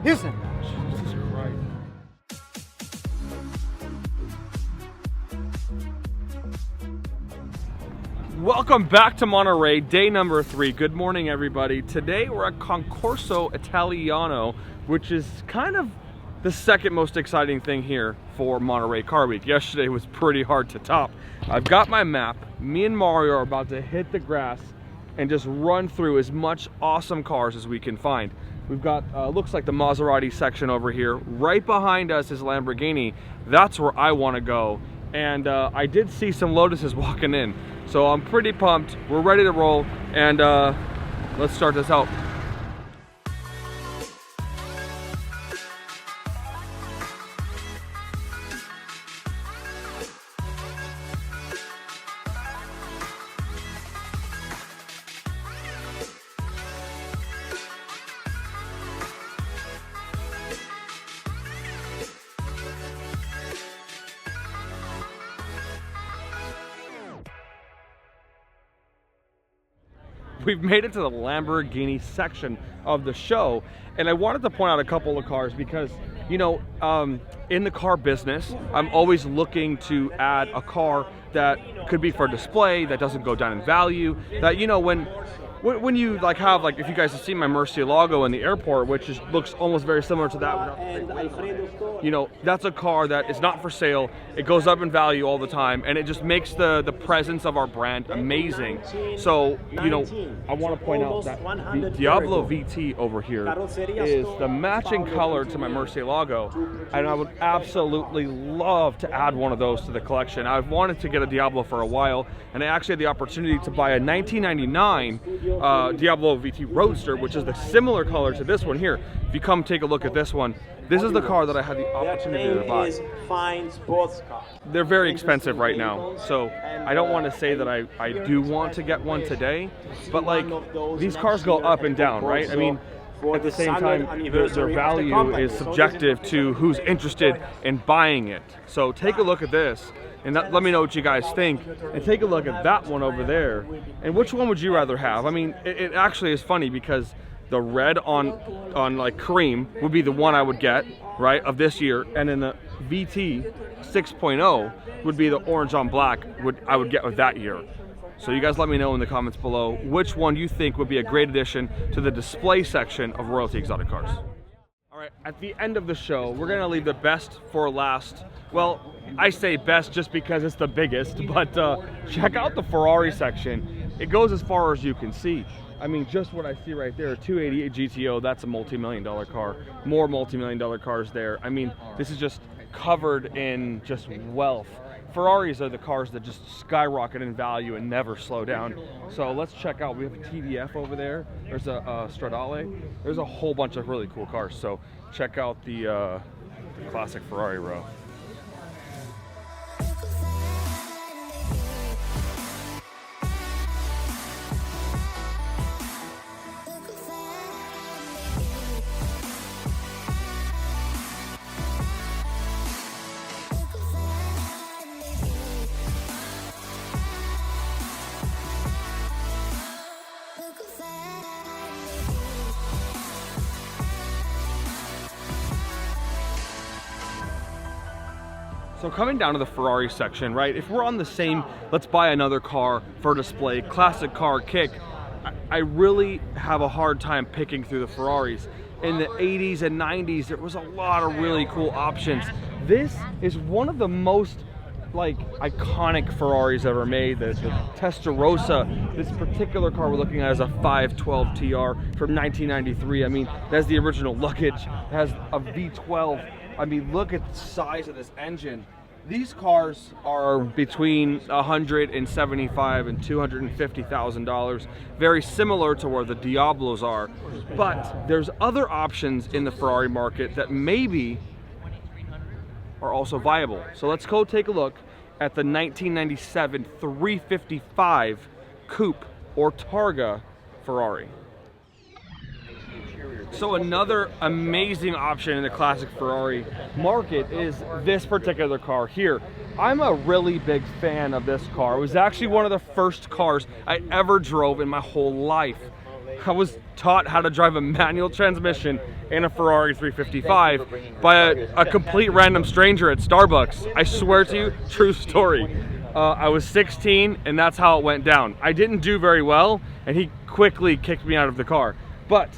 Houston. Jesus Christ. Welcome back to Monterey, day number 3. Good morning, everybody. Today we're at Concorso Italiano, which is kind of the second most exciting thing here for Monterey Car Week. Yesterday was pretty hard to top. I've got my map. Me and Mario are about to hit the grass and just run through as much awesome cars as we can find. We've got, looks like the Maserati section over here. Right behind us is Lamborghini. That's where I want to go. And I did see some Lotuses walking in. So I'm pretty pumped. We're ready to roll. And let's start this out. We've made it to the Lamborghini section of the show, and I wanted to point out a couple of cars because, you know, in the car business, I'm always looking to add a car that could be for display, that doesn't go down in value, that, you know, when you like have, like, if you guys have seen my Murcielago in the airport, which looks almost very similar to that, you know, that's a car that is not for sale. It goes up in value all the time, and it just makes the presence of our brand amazing. So, you know, I want to point out that the Diablo VT over here is the matching color to my Murcielago, and I would absolutely love to add one of those to the collection. I've wanted to get a Diablo for a while, and I actually had the opportunity to buy a 1999 Diablo VT Roadster, which is the similar color to this one here. If you come take a look at this one, this is the car that I had the opportunity to buy. They're very expensive right now, so I don't want to say that I do want to get one today, but like, these cars go up and down, right? I mean, at the same time, their value is subjective to who's interested in buying it. So take a look at this, and let me know what you guys think, and take a look at that one over there. And which one would you rather have? I mean, it actually is funny because the red on like cream would be the one I would get, right, of this year, and then the VT 6.0 would be the orange on black I would get with that year. So you guys let me know in the comments below which one you think would be a great addition to the display section of Royalty Exotic Cars. All right, at the end of the show, we're gonna leave the best for last. Well, I say best just because it's the biggest, but check out the Ferrari section. It goes as far as you can see. I mean, just what I see right there, 288 GTO, that's a multi-million-dollar car. More multi-million-dollar cars there. I mean, this is just covered in just wealth. Ferraris are the cars that just skyrocket in value and never slow down. So let's check out, we have a TDF over there. There's a Stradale. There's a whole bunch of really cool cars. So check out the classic Ferrari row. So coming down to the Ferrari section, right, if we're on the same, let's buy another car for display, classic car kick, I really have a hard time picking through the Ferraris. In the 80s and 90s, there was a lot of really cool options. This is one of the most like iconic Ferraris ever made, the Testarossa. This particular car we're looking at is a 512 TR from 1993. I mean, that's the original luggage. It has a V12. I mean, look at the size of this engine. These cars are between $175,000 and $250,000, very similar to where the Diablos are. But there's other options in the Ferrari market that maybe are also viable. So let's go take a look at the 1997 355 Coupe or Targa Ferrari. So another amazing option in the classic Ferrari market is this particular car here. I'm a really big fan of this car. It was actually one of the first cars I ever drove in my whole life. I was taught how to drive a manual transmission in a Ferrari 355 by a complete random stranger at Starbucks. I swear to you, true story. I was 16 and that's how it went down. I didn't do very well and he quickly kicked me out of the car. But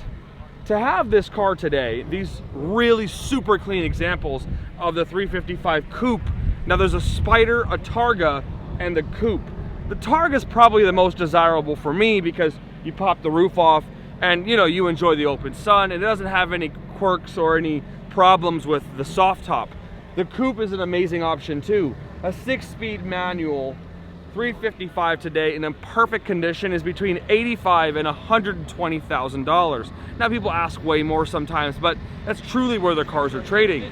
to have this car today, these really super clean examples of the 355 coupe. Now there's a Spider, a Targa, and the coupe. The Targa is probably the most desirable for me because you pop the roof off and you enjoy the open sun. It doesn't have any quirks or any problems with the soft top. The coupe is an amazing option too. A 6-speed manual 355 today in a perfect condition is between $85,000 and $120,000. Now people ask way more sometimes, but that's truly where the cars are trading.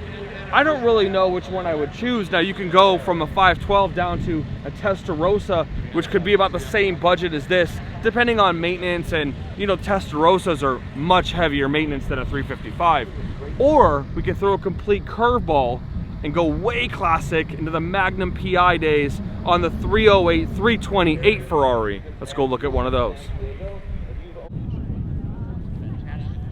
I don't really know which one I would choose. Now you can go from a 512 down to a Testarossa, which could be about the same budget as this, depending on maintenance, and Testarossas are much heavier maintenance than a 355. Or we can throw a complete curveball and go way classic into the Magnum PI days on the 308 328 Ferrari. Let's go look at one of those.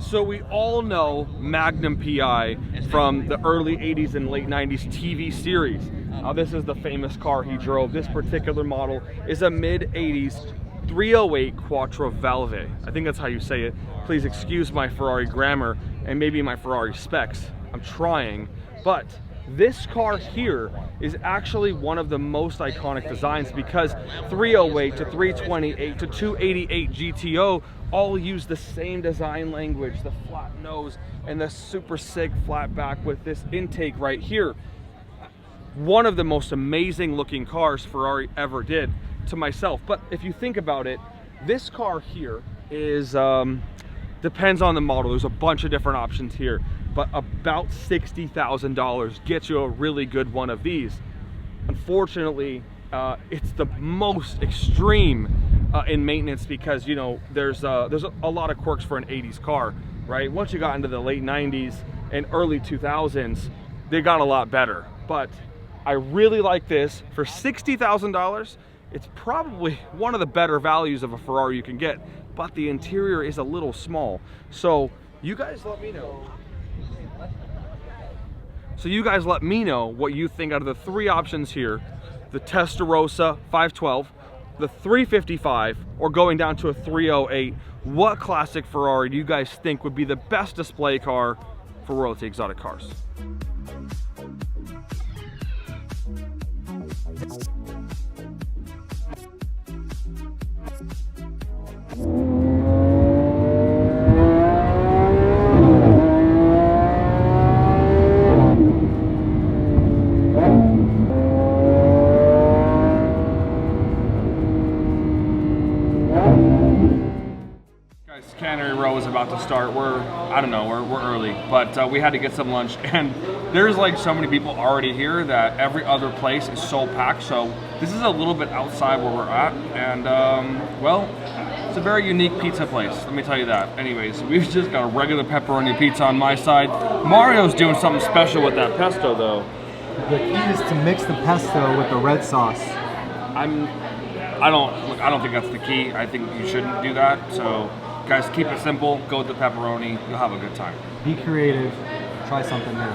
So we all know Magnum PI from the early 80s and late 90s TV series. This is the famous car he drove. This particular model is a mid-80s 308 Quattro Valve. I think that's how you say it. Please excuse my Ferrari grammar and maybe my Ferrari specs. I'm trying, but this car here is actually one of the most iconic designs because 308 to 328 to 288 GTO all use the same design language, the flat nose and the super sig flat back with this intake right here. One of the most amazing looking cars Ferrari ever did to myself. But if you think about it, this car here is, depends on the model. There's a bunch of different options here, but about $60,000 gets you a really good one of these. Unfortunately, it's the most extreme in maintenance because there's a lot of quirks for an 80s car, right? Once you got into the late 90s and early 2000s, they got a lot better. But I really like this for $60,000. It's probably one of the better values of a Ferrari you can get, but the interior is a little small. So you guys let me know. What you think out of the three options here: the Testarossa 512, the 355, or going down to a 308. What classic Ferrari do you guys think would be the best display car for Royalty Exotic Cars? Cannery Row is about to start. We're early, but we had to get some lunch, and there's like so many people already here that every other place is so packed. So this is a little bit outside where we're at, and well, it's a very unique pizza place, let me tell you that. Anyways, we've just got a regular pepperoni pizza on my side. Mario's doing something special with that pesto though. The key is to mix the pesto with the red sauce. I don't think that's the key. I think you shouldn't do that. So guys, keep it simple, go with the pepperoni, you'll have a good time. Be creative, try something new.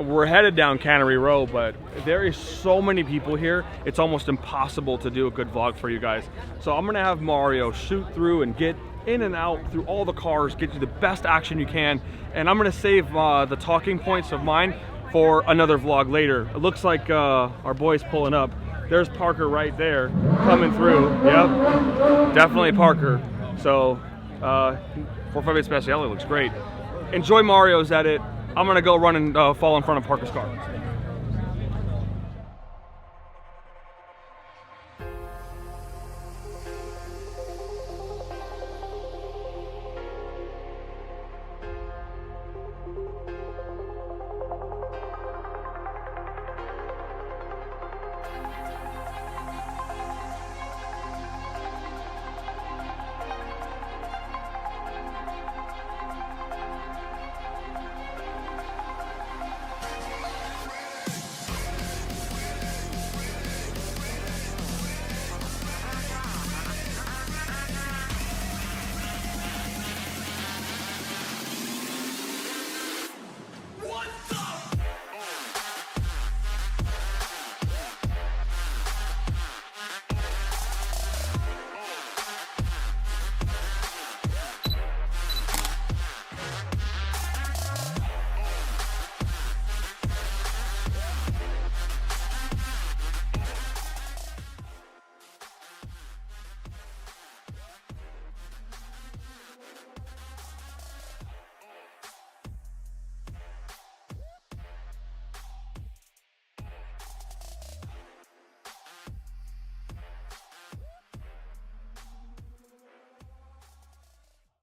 We're headed down Cannery Row, but there is so many people here, it's almost impossible to do a good vlog for you guys. So I'm gonna have Mario shoot through and get in and out through all the cars, get you the best action you can, and I'm gonna save the talking points of mine for another vlog later. It looks like our boy's pulling up. There's Parker right there, coming through. Yep, definitely Parker. So 458 Speciale looks great. Enjoy Mario's edit. I'm gonna go run and fall in front of Parker's car.